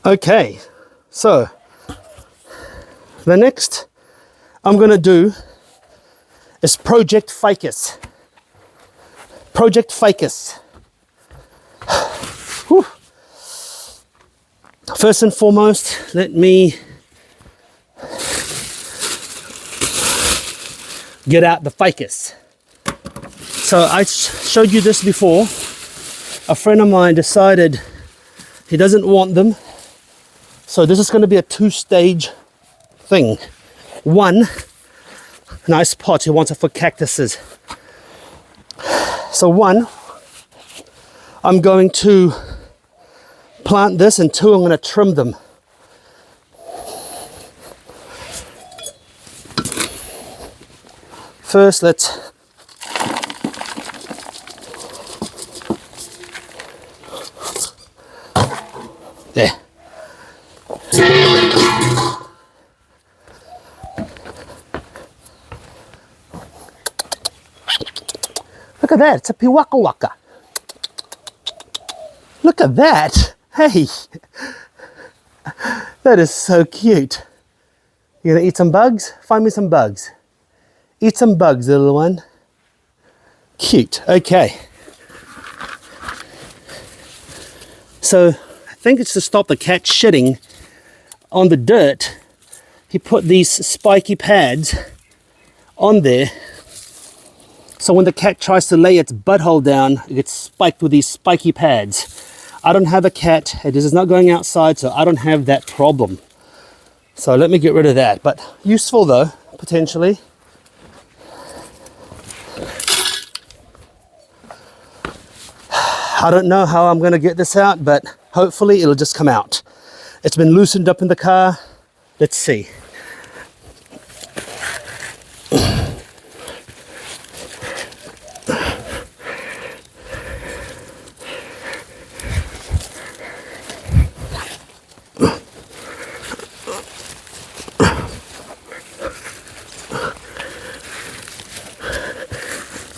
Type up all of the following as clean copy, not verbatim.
Okay, so the next I'm going to do is Project Ficus. Project Ficus. Whew. First and foremost, let me get out the ficus. So I showed you this before. A friend of mine decided he doesn't want them. So this is going to be a two-stage thing. One, nice pot, he wants it for cactuses. So one, I'm going to plant this, and two, I'm going to trim them. First, let's there. Look at that, it's a piwaka waka. Look at that. Hey, that is so cute. You gonna eat some bugs? Find me some bugs. Eat some bugs, little one. Cute. Okay. So I think it's to stop the cat shitting on the dirt. He put these spiky pads on there. So when the cat tries to lay its butthole down, it gets spiked with these spiky pads. I don't have a cat. This is not going outside, so I don't have that problem. So let me get rid of that. But useful though, potentially. I don't know how I'm going to get this out, but hopefully it'll just come out. It's been loosened up in the car. Let's see.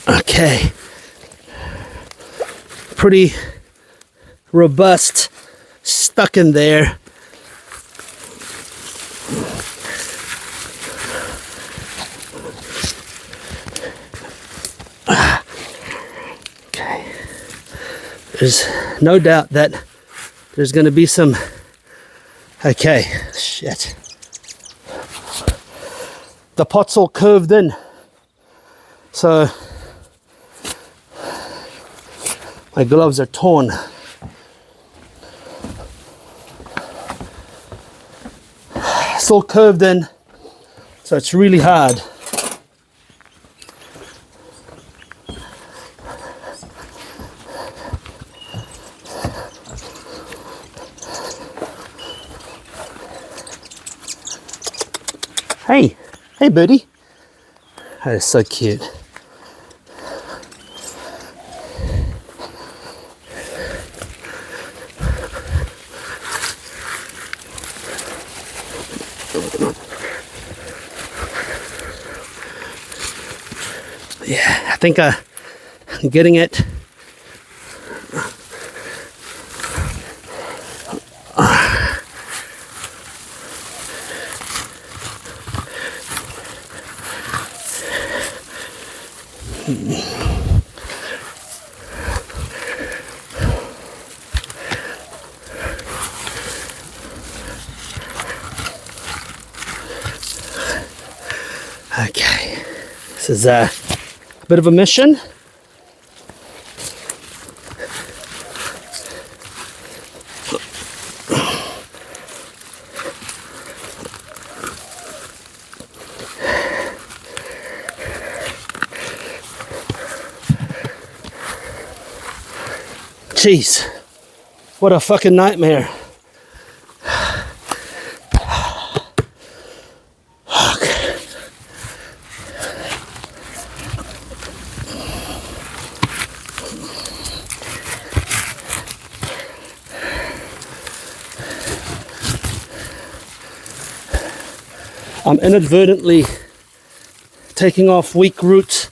Okay. Pretty robust, stuck in there. Okay. There's no doubt that there's going to be some. Okay, shit. The pot's all curved in. So my gloves are torn. It's all curved in, so it's really hard. Hey, hey birdie. That is so cute. Yeah, I think I'm getting it. Okay, this is a bit of a mission. Jeez, what a fucking nightmare. I'm inadvertently taking off weak roots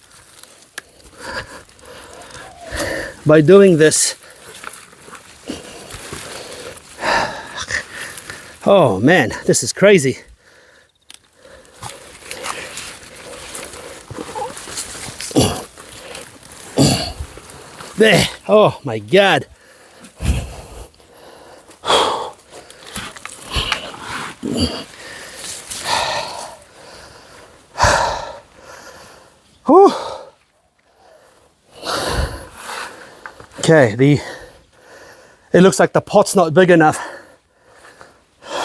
by doing this. Oh man, this is crazy. There. Oh my God. Whew. Okay, it looks like the pot's not big enough.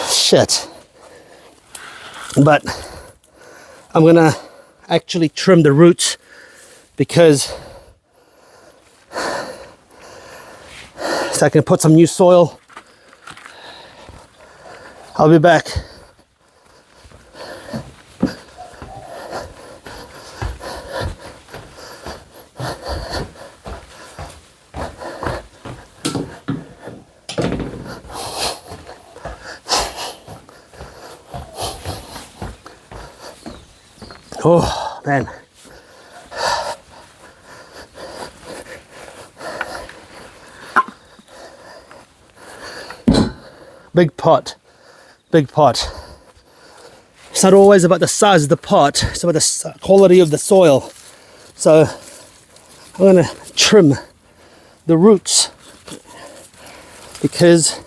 Shit. But I'm gonna actually trim the roots because so I can put some new soil. I'll be back. Oh man. Big pot, big pot. It's not always about the size of the pot, it's about the quality of the soil. So I'm gonna trim the roots because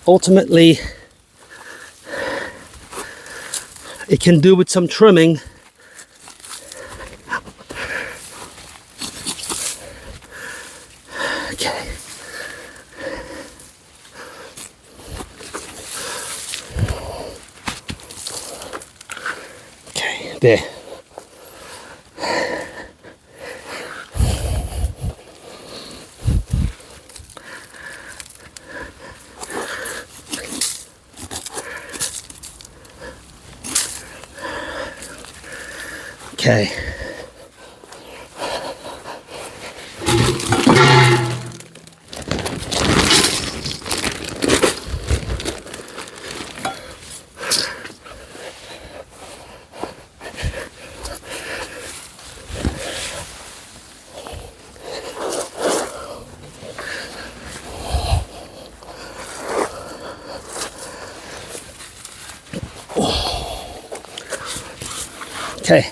ultimately it can do with some trimming. Okay. Okay, there. Okay. Okay.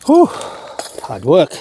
Whew, hard work.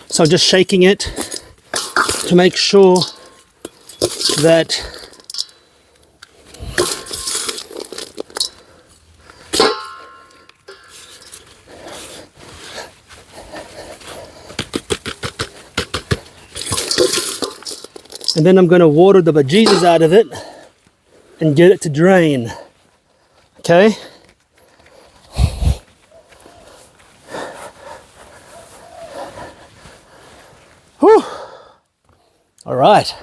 So I'm just shaking it to make sure that and then I'm going to water the bejesus out of it and get it to drain. Okay? Whew. All right.